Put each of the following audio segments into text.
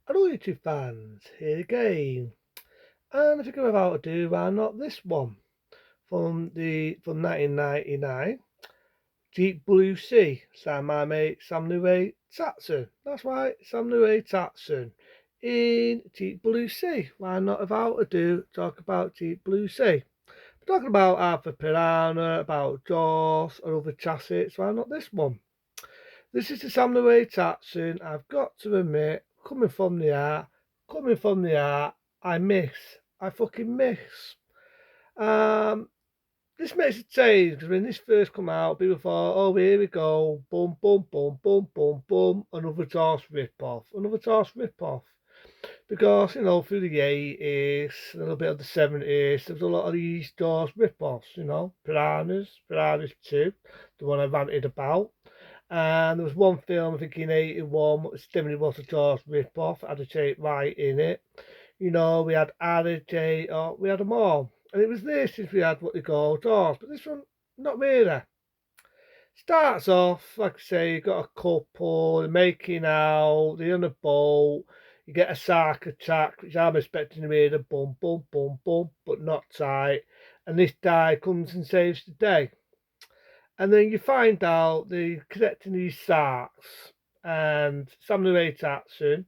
Hello YouTube fans, here again. And if you're about to do, why not this one? From 1999, Deep Blue Sea, signed my mate Sam Nue Tatson. That's right, Sam Nue Tatson. In Deep Blue Sea. Why not without ado talk about Deep Blue Sea? We're talking about Arthur Piranha, about Jaws or other chassis, why not this one? This is the Sam Nue Tatson. I've got to admit, coming from the art, I miss. I fucking miss. Um, this makes it change because when this first come out, people thought, oh, here we go, boom, boom, boom, boom, boom, boom, another Jaws rip-off, another Jaws rip-off. Because, through the 80s, a little bit of the 70s, there was a lot of these Jaws rip-offs, Piranhas 2, the one I ranted about. And there was one film, I think in 81, which definitely was a Jaws rip-off, had a Jake Wright in it. We had Alligator, we had them all. And it was this since we had what they call Jaws, but this one, not really. Starts off, like I say, you got a couple, they're making out, they're on a boat, you get a shark attack, which I'm expecting to be the boom, boom, boom, boom, but not tight. And this guy comes and saves the day. And then you find out they're collecting these sharks, and Samuel L. Jackson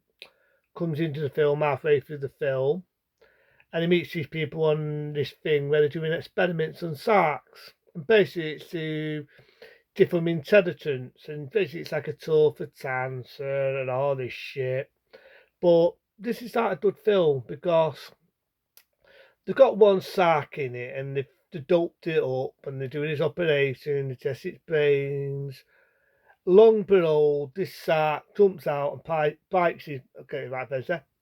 comes into the film halfway through the film, and he meets these people on this thing where they're doing experiments on sharks. And basically, it's to give them intelligence, and basically, it's like a tour for cancer and all this shit. But this is not a good film because they've got one shark in it, and they've doped it up, and they're doing this operation, they test its brains. Long below, this shark jumps out and bites his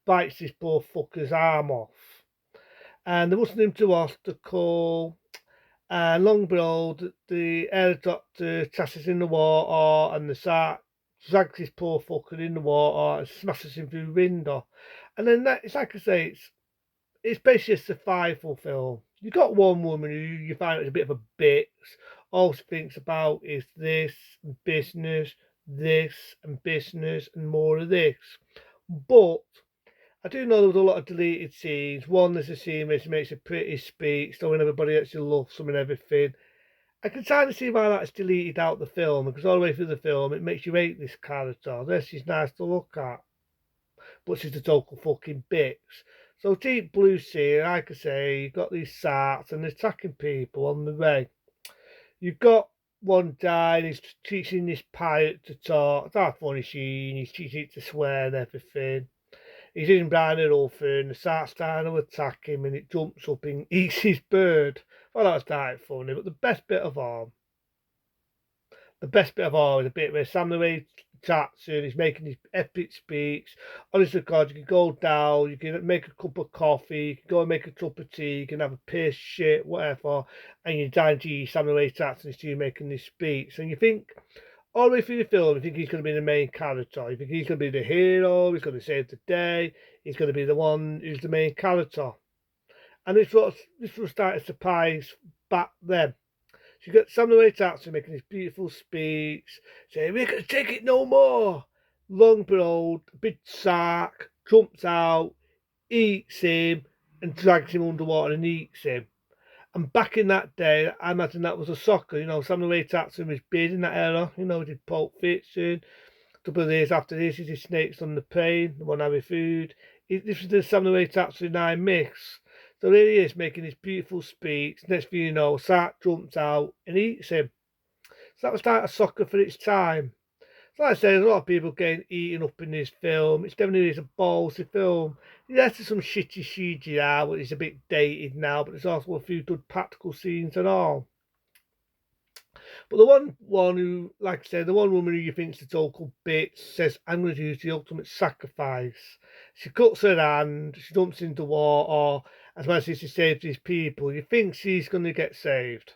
bites this poor fucker's arm off. And they rushed him to hospital. And long below, the helicopter crashes in the water, and the shark drags this poor fucker in the water and smashes him through the window. And then it's like I say, it's basically a survival film. You got one woman who you find is a bit of a bitch. All she thinks about is this and business, and more of this. But I do know there was a lot of deleted scenes. One, there's a scene where she makes a pretty speech, showing everybody that she loves them and everything. I can kind of see why that's deleted out the film, because all the way through the film it makes you hate this character. Yes, she's nice to look at, but she's a total fucking bitch. So Deep Blue Sea, like I say, you've got these sarts and they're attacking people on the way. You've got one guy and he's teaching this pirate to talk. It's not funny scene, he's teaching it to swear and everything. He's in behind an orphan, and the sart's trying to attack him and it jumps up and eats his bird. Well, that was quite funny, but the best bit of all is a bit where Samuel Jackson is making his epic speech. Honestly, God, you can go down, you can make a cup of coffee, you can go and make a cup of tea, you can have a piss, shit, whatever, and you're down to Samuel Jackson is you making this speech. And you think, all the way through the film, you think he's going to be the main character. You think he's going to be the hero, he's going to save the day, he's going to be the one who's the main character. And this was starting to surprise back then. She got Samuel Jackson making this beautiful speech, saying, "We can take it no more." Long below, big shark jumps out, eats him, and drags him underwater and eats him. And back in that day, I imagine that was a soccer. Samuel Jackson was big in that era. He did Pulp Fiction. A couple of years after this, he did Snakes on the Plane, The One Having Food. This was the Samuel Jackson I miss. So here he is making this beautiful speech. Next thing you know, Sark jumps out and eats him. So that was like a soccer for its time. So like I say, there's a lot of people getting eaten up in this film. It's definitely a ballsy film. Yes, there's some shitty CGI, but it's a bit dated now, but there's also a few good practical scenes and all. But the one who, like I said, the one woman who you think's the total bitch says, "I'm going to use the ultimate sacrifice." She cuts her hand, she dumps into water, as well as she saves these people. You think she's going to get saved.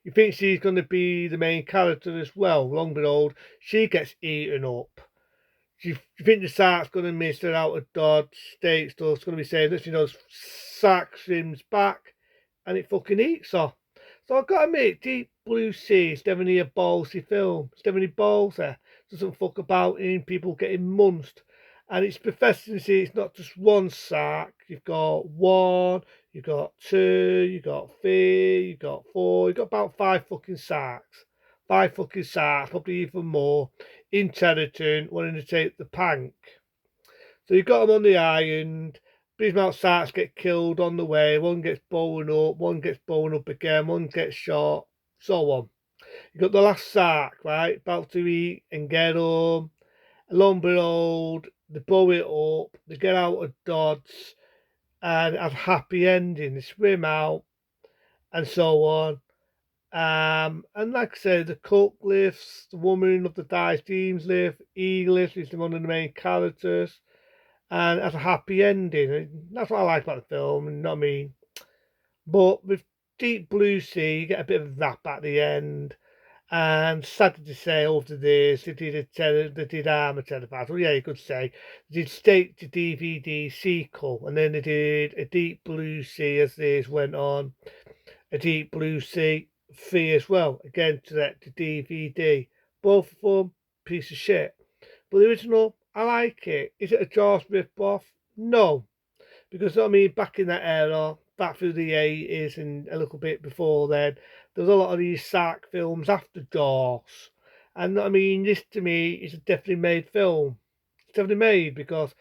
You think she's going to be the main character as well. Long behold, she gets eaten up. You think the shark's going to miss her out of dodge, state stuff's going to be saved. She knows shark swims back and it fucking eats her. So I've got to admit, Deep Blue Sea is definitely a ballsy film. It's definitely ballsy. Doesn't fuck about in people getting munched. And it's professing to see it's not just one sack. You've got one, you've got two, you've got three, you've got four, you've got about five fucking sacks. Five fucking sacks, probably even more, in Territon, wanting to take the pank. So you've got them on the island. Bismarck sacks get killed on the way. One gets blown up, one gets blown up again, one gets shot, so on. You got the last sack, right? About to eat and get home. Lo and behold, they blow it up, they get out of Dodds and have a happy ending. They swim out and so on. And like I say, the cook lifts, the woman of the dice teams lift, he lifts, he's one of the main characters, and has a happy ending. And that's what I like about the film, you know what I mean? But with Deep Blue Sea, you get a bit of a rap at the end. And sad to say, over this, they did a telepath. Well, yeah, you could say they did State to DVD sequel, and then they did a Deep Blue Sea as this went on, a Deep Blue Sea 3 as well, again to that to DVD. Both of them piece of shit. But the original, I like it. Is it a Jaws rip-off? No, because I mean, back in that era, back through the 80s and a little bit before then, there was a lot of these Sark films after Jaws. And I mean, this to me is a definitely made film. It's definitely made because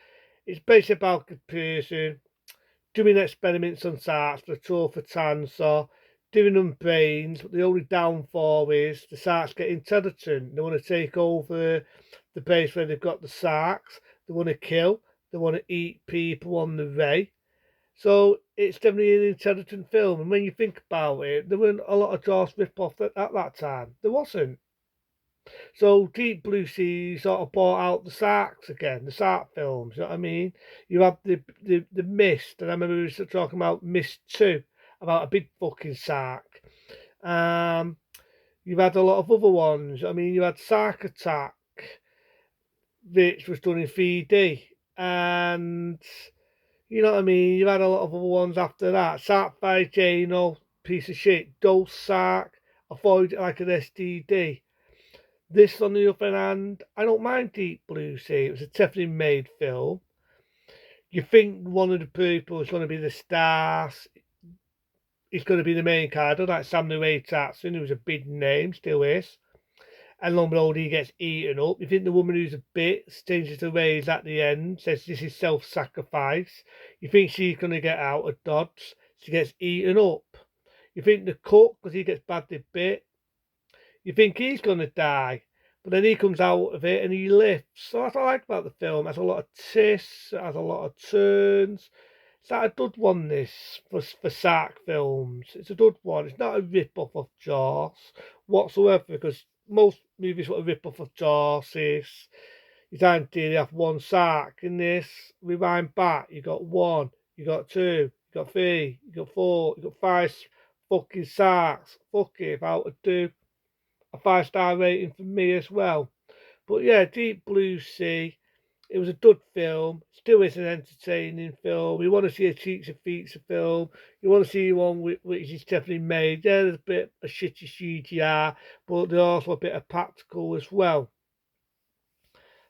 it's basically about a person doing experiments on Sarks for a tour for cancer, doing them brains, but the only downfall is the Sarks get intelligent. They want to take over the base where they've got the Sarks. They want to kill. They want to eat people on the way. So it's definitely an intelligent film. And when you think about it, there weren't a lot of Jaws rip-off at that time. There wasn't. So Deep Blue Sea sort of brought out the Sarks again, the Sark films, you know what I mean? You have the Mist, and I remember we were talking about Mist 2, about a big fucking Sark. Um, you've had a lot of other ones. I mean, you had Sark Attack, which was done in 3D. And you know what I mean? You had a lot of other ones after that. Sark by Jano, piece of shit. Dose Sark, avoid it like an STD. This, on the other hand, I don't mind Deep Blue Sea. It was a definitely made film. You think one of the people is going to be the stars, is going to be the main character, like Samuel Ray Tatson, who was a big name, still is. And long and behold, he gets eaten up. You think the woman who's a bit changes her ways at the end, says this is self-sacrifice. You think she's going to get out of Dodds. She gets eaten up. You think the cook, because he gets badly bit, you think he's going to die. But then he comes out of it and he lifts. So that's what I like about the film. It has a lot of twists, it has a lot of turns. It's like a good one, this, for Sark films. It's a good one. It's not a rip-off of Jaws whatsoever, because most movies what a rip-off of Jaws is ideally have one Sark. In this, rewind back, you got one, you got two, you got three, you got four, you got five fucking Sarks. Fuck it, if I were to do a 5-star rating for me as well. But yeah, Deep Blue Sea. It was a good film. Still is an entertaining film. You want to see a cheats and feature film. You want to see one which is definitely made. Yeah, there's a bit of shitty CGI, but there's also a bit of practical as well.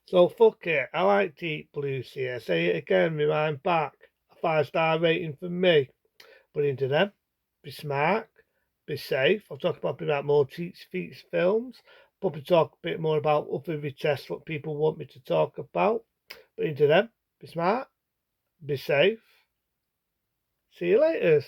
So fuck it. I like Deep Blue Sea. I say it again, rewind back. A 5-star rating for me. But into them, be smart, be safe. I'll talk about more cheats feats films. Probably talk a bit more about other tests what people want me to talk about. But into them, be smart, be safe. See you later.